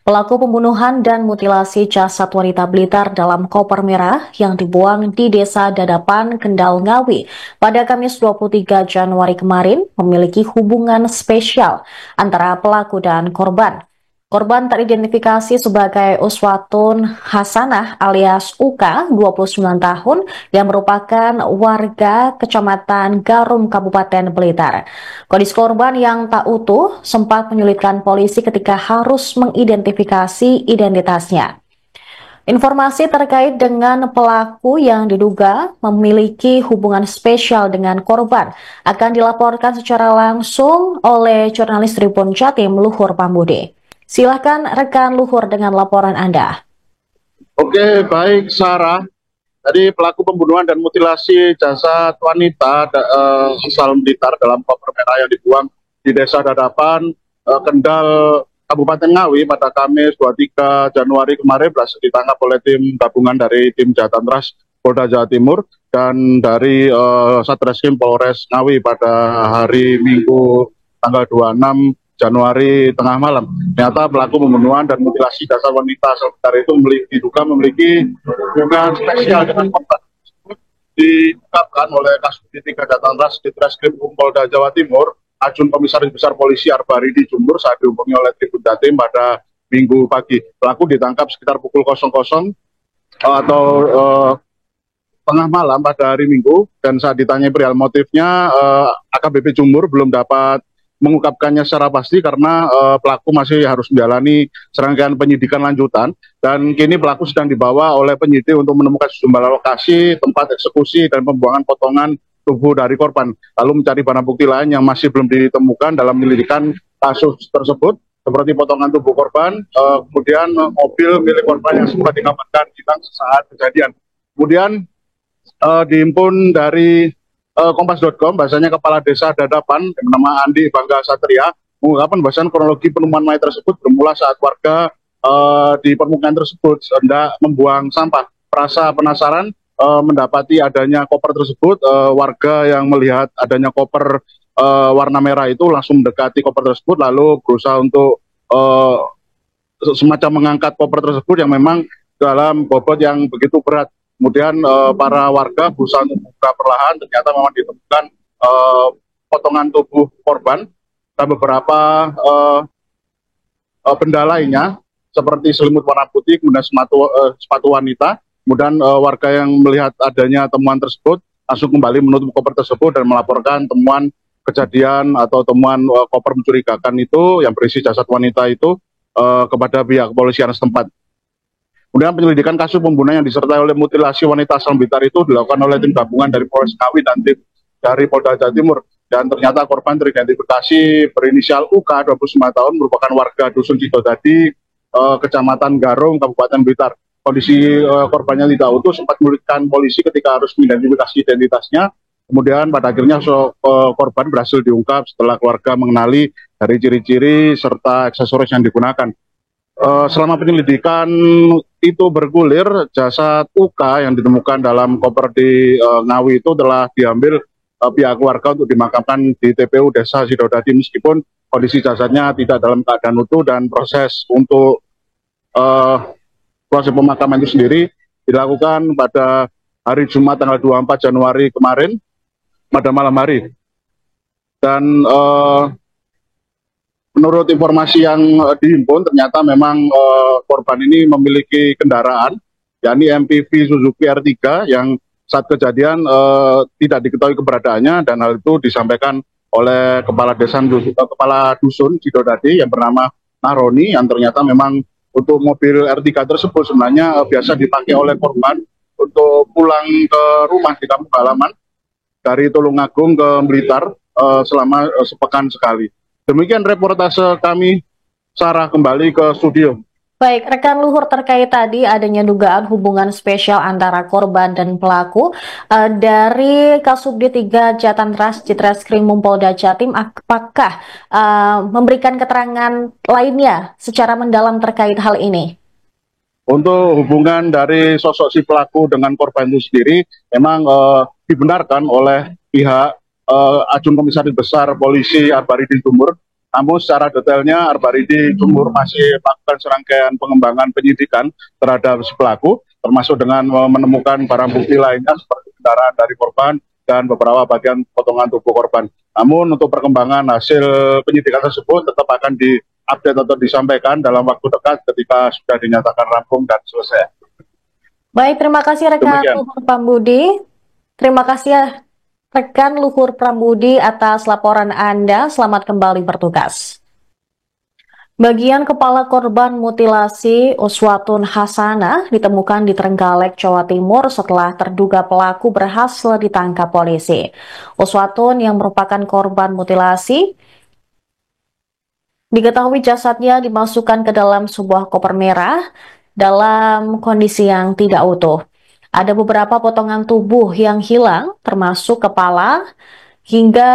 Pelaku pembunuhan dan mutilasi jasad wanita Blitar dalam koper merah yang dibuang di Desa Dadapan, Kendal, Ngawi pada Kamis 23 Januari kemarin memiliki hubungan spesial antara pelaku dan korban. Korban teridentifikasi sebagai Uswatun Hasanah alias Uka, 29 tahun, yang merupakan warga Kecamatan Garum, Kabupaten Blitar. Kondisi korban yang tak utuh sempat menyulitkan polisi ketika harus mengidentifikasi identitasnya. Informasi terkait dengan pelaku yang diduga memiliki hubungan spesial dengan korban akan dilaporkan secara langsung oleh jurnalis Tribun Jatim Luhur Pambudi. Silakan rekan Luhur dengan laporan Anda. Oke, baik Sarah. Tadi pelaku pembunuhan dan mutilasi jasad wanita asal Blitar dalam koper merah yang dibuang di Desa Dadapan, Kendal, Kabupaten Ngawi pada Kamis 23 Januari kemarin berhasil ditangkap oleh tim gabungan dari tim Jatantras Polda Jawa Timur dan dari Satreskrim Polres Ngawi pada hari Minggu tanggal 26 Januari tengah malam. Ternyata pelaku pembunuhan dan mutilasi jasad wanita asal Blitar itu diduga memiliki hubungan spesial dengan korban tersebut. Diungkapkan oleh Kasubdit 3 Jatantras Ditreskrim Polda Jawa Timur, Ajun Komisaris Besar Polisi Arbari di Jumur saat dihubungi oleh Tribun Jatim pada Minggu pagi. Pelaku ditangkap sekitar pukul 00 atau tengah malam pada hari Minggu, dan saat ditanya perihal motifnya, AKBP Jumur belum dapat mengungkapkannya secara pasti karena pelaku masih harus menjalani serangkaian penyidikan lanjutan, dan kini pelaku sedang dibawa oleh penyidik untuk menemukan sejumlah lokasi tempat eksekusi dan pembuangan potongan tubuh dari korban, lalu mencari barang bukti lain yang masih belum ditemukan dalam penyelidikan kasus tersebut, seperti potongan tubuh korban, kemudian mobil milik korban yang sempat dikabarkan hilang sesaat kejadian. Kemudian dihimpun dari Kompas.com, bahasanya Kepala Desa Dadapan yang bernama Andi Bangga Satria mengungkapkan bahwasan kronologi penemuan mayat tersebut bermula saat warga di permukaan tersebut hendak membuang sampah. Rasa penasaran mendapati adanya koper tersebut, warga yang melihat adanya koper warna merah itu langsung mendekati koper tersebut lalu berusaha untuk semacam mengangkat koper tersebut yang memang dalam bobot yang begitu berat. Kemudian para warga berusaha untuk membuka perlahan, ternyata memang ditemukan potongan tubuh korban dan beberapa benda lainnya seperti selimut warna putih, kemudian sepatu wanita. Kemudian warga yang melihat adanya temuan tersebut langsung kembali menutup koper tersebut dan melaporkan temuan kejadian atau temuan koper mencurigakan itu yang berisi jasad wanita itu kepada pihak kepolisian setempat. Kemudian penyelidikan kasus pembunuhan yang disertai oleh mutilasi wanita asal Blitar itu dilakukan oleh tim gabungan dari Polres Ngawi dan tim dari Polda Jawa Timur. Dan ternyata korban teridentifikasi berinisial UK, 25 tahun, merupakan warga Dusun Cidodadi, Kecamatan Garum, Kabupaten Blitar. Kondisi korbannya tidak utuh, sempat menyulitkan polisi ketika harus mengidentifikasi identitasnya. Kemudian pada akhirnya korban berhasil diungkap setelah keluarga mengenali dari ciri-ciri serta aksesoris yang digunakan. Selama penyelidikan itu bergulir, jasad UK yang ditemukan dalam koper di Ngawi itu telah diambil pihak keluarga untuk dimakamkan di TPU Desa Sidodadi, meskipun kondisi jasadnya tidak dalam keadaan utuh, dan proses untuk proses pemakaman itu sendiri dilakukan pada hari Jumat tanggal 24 Januari kemarin pada malam hari. Dan menurut informasi yang dihimpun, ternyata memang korban ini memiliki kendaraan, yakni MPV Suzuki R3 yang saat kejadian tidak diketahui keberadaannya, dan hal itu disampaikan oleh Kepala Dusun Cidodadi yang bernama Naroni, yang ternyata memang untuk mobil R3 tersebut sebenarnya biasa dipakai oleh korban untuk pulang ke rumah di kampung halaman dari Tulungagung ke Blitar selama sepekan sekali. Demikian reportase kami, Sarah, kembali ke studio. Baik, rekan Luhur, terkait tadi adanya dugaan hubungan spesial antara korban dan pelaku, dari Kasubdit 3 Jatantras Ditreskrim Polda Jatim, apakah memberikan keterangan lainnya secara mendalam terkait hal ini? Untuk hubungan dari sosok si pelaku dengan korban itu sendiri, memang dibenarkan oleh pihak Ajun Komisaris Besar Polisi Arbari di Jumur, Namun secara detailnya Arbaridi Jumur masih melakukan serangkaian pengembangan penyidikan terhadap si pelaku, termasuk dengan menemukan barang bukti lainnya seperti kendaraan dari korban dan beberapa bagian potongan tubuh korban. Namun untuk perkembangan hasil penyidikan tersebut tetap akan diupdate atau disampaikan dalam waktu dekat ketika sudah dinyatakan rampung dan selesai. Baik, terima kasih rekan Luhur Prambudi. Terima kasih rekan Luhur Prambudi atas laporan Anda. Selamat kembali bertugas. Bagian kepala korban mutilasi Uswatun Hasanah ditemukan di Trenggalek, Jawa Timur setelah terduga pelaku berhasil ditangkap polisi. Uswatun yang merupakan korban mutilasi diketahui jasadnya dimasukkan ke dalam sebuah koper merah dalam kondisi yang tidak utuh. Ada beberapa potongan tubuh yang hilang, termasuk kepala hingga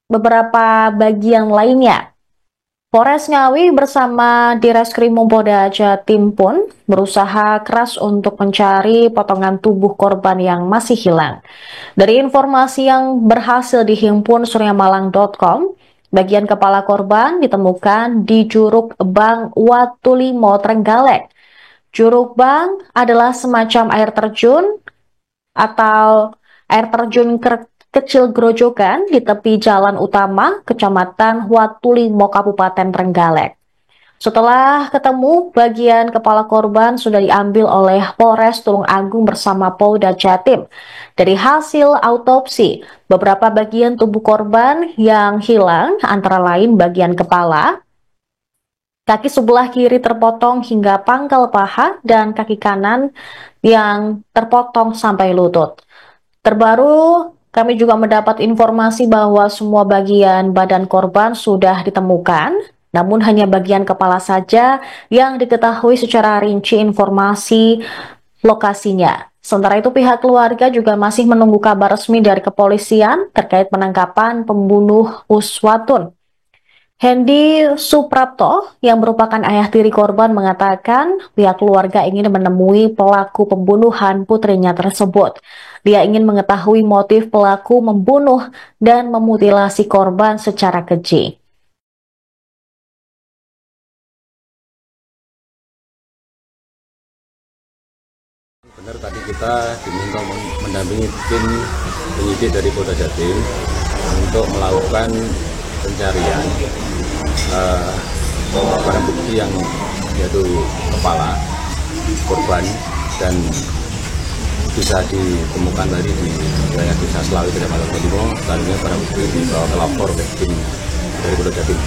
beberapa bagian lainnya. Polres Ngawi bersama Direskrim Polda Jatim pun berusaha keras untuk mencari potongan tubuh korban yang masih hilang. Dari informasi yang berhasil dihimpun suryamalang.com, bagian kepala korban ditemukan di Juruk Bang Watulimo, Trenggalek. Juruk Bang adalah semacam air terjun atau air terjun kecil grojogan di tepi jalan utama Kecamatan Watulimo, Kabupaten Trenggalek. Setelah ketemu, bagian kepala korban sudah diambil oleh Polres Tulung Agung bersama Polda Jatim. Dari hasil autopsi, beberapa bagian tubuh korban yang hilang antara lain bagian kepala, kaki sebelah kiri terpotong hingga pangkal paha, dan kaki kanan yang terpotong sampai lutut. Terbaru, kami juga mendapat informasi bahwa semua bagian badan korban sudah ditemukan, namun hanya bagian kepala saja yang diketahui secara rinci informasi lokasinya. Sementara itu pihak keluarga juga masih menunggu kabar resmi dari kepolisian terkait penangkapan pembunuh Uswatun. Hendy Suprapto yang merupakan ayah tiri korban mengatakan pihak keluarga ingin menemui pelaku pembunuhan putrinya tersebut. Dia ingin mengetahui motif pelaku membunuh dan memutilasi korban secara keji. Benar, tadi kita diminta mendampingi tim penyidik dari Polda Jatim untuk melakukan pencarian barang bukti yang yaitu kepala korban dan bisa ditemukan tadi di wilayah Desa Selawi, Kecamatan Watulimo. Selanjutnya barang bukti dibawa ke lapor ke tim dari Polda Jatim.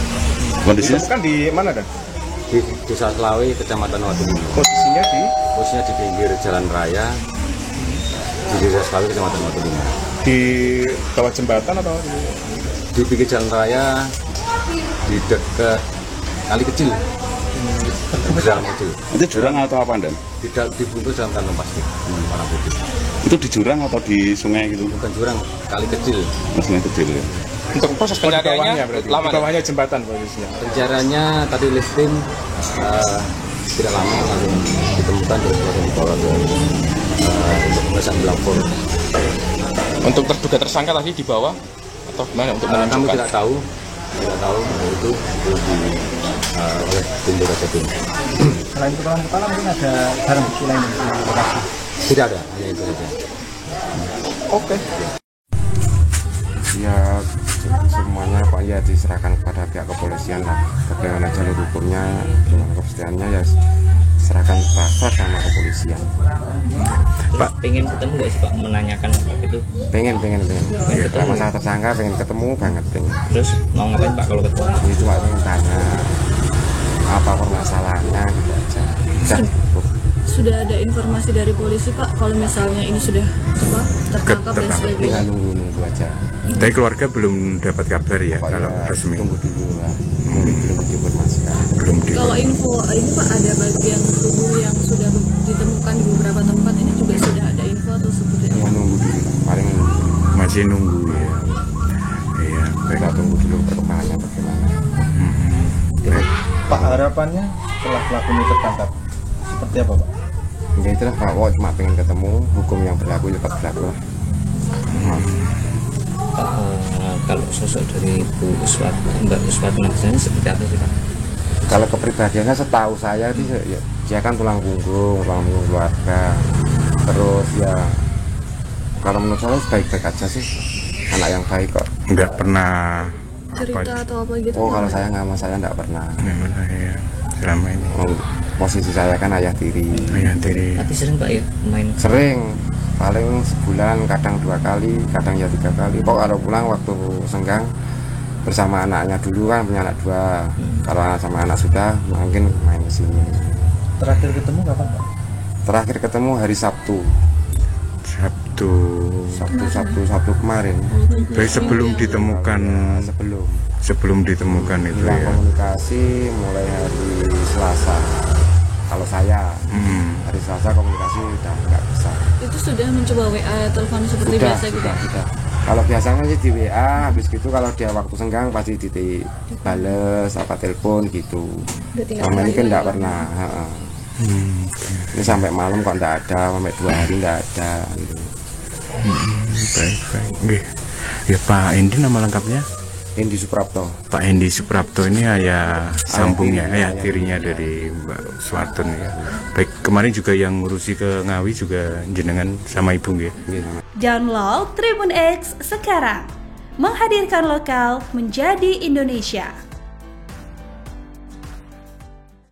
Kondisinya kan di mana, Dan? Di Desa Selawi, Kecamatan Watulimo. Posisinya di pinggir jalan raya di Desa Selawi, Kecamatan Watulimo. di bawah jembatan atau Di pinggir jalan raya di dekat kali kecil. Jalan kecil. itu jurang atau apa, Dan? Tidak dibungkus dalam kantong plastik warna putih. Itu di jurang atau di sungai gitu? Bukan jurang, kali kecil. Sungai kecil ya. Untuk proses pencariannya berarti. lama. Di bawahnya jembatan posisinya. Pencariannya tadi listing tidak lama langsung ditemukan terus langsung dibawa ke untuk pemeriksaan lapor. Untuk terduga tersangka tadi di bawah atau gimana untuk Kami menunjukkan? tidak tahu itu oleh tim Polda Jatim. Selain potongan kepala mungkin ada barang bukti lain di lokasi. Tidak ada, hanya itu saja. Oke. Ya semuanya Pak ya diserahkan kepada pihak kepolisian lah, bagaimana jalur hukumnya, bagaimana kepastiannya ya serahkan pasar sama kepolisian. Pak, pengen ketemu nggak sih Pak, menanyakan itu? Pengen kalau masalah tersangka pengen ketemu banget pengen. Terus mau ngapain Pak kalau ketemu? Ini cuma pengen tanya apa permasalahannya gitu aja. Sudah ada informasi dari polisi Pak kalau misalnya ini sudah tertangkap dan sebagainya? Tinggal nunggu aja. Dari keluarga belum dapat kabar ya kalau resmi. Tunggu dulu lah, belum diinformasikan. Belum di. Kalau info ini Pak ada bagian tubuh yang sudah ditemukan di beberapa tempat, ini juga sudah ada info atau seperti apa? Nunggu dulu, paling Masih nunggu ya. Iya. kita tunggu dulu perkembangannya bagaimana. Baik. Pak, harapannya setelah pelaku ini tertangkap seperti apa Pak? Ya itulah Pak, cuma pengen ketemu, hukum yang berlaku cepat berlaku lah. Pak, kalau sosok dari Mbak Uswatun sendiri seperti apa sih Pak? Kalau kepribadiannya setahu saya dia kan tulang punggung keluarga. Terus ya kalau menurut saya baik-baik aja sih, anak yang baik kok. Nggak pernah Cerita atau apa gitu? Oh kalau saya sama saya nggak pernah. nggak pernah ya selama ini. Posisi saya kan ayah tiri. Tapi sering Pak ya main? Sering, paling sebulan kadang 2 kali, kadang ya 3 kali. Kok kalau pulang waktu senggang bersama anaknya dulu kan punya anak 2. Kalau sama anak sudah mungkin main ke sini. Terakhir ketemu kapan Pak? Terakhir ketemu hari Sabtu kemarin. Baik sebelum ditemukan. Sebelum ditemukan itu hilang ya. Komunikasi mulai hari Selasa. Kalau saya hari Selasa komunikasi udah nggak bisa. Itu sudah mencoba WA telepon seperti biasa gitu? Sudah. Kalau biasanya sih di WA, habis gitu kalau dia waktu senggang pasti dibales apa telepon gitu. Sama ini kan nggak pernah. Ini sampai malam kok nggak ada, sampai 2 hari nggak ada. Gitu. Baik. Ya Pak Endi nama lengkapnya? Endi Suprapto. Pak Endi Suprapto ini ayah sambungnya, ayah tirinya dari Mbak Uswatun ya. Baik, kemarin juga yang ngurusi ke Ngawi juga jenengan sama ibu ya. Download Tribun X sekarang, menghadirkan lokal menjadi Indonesia.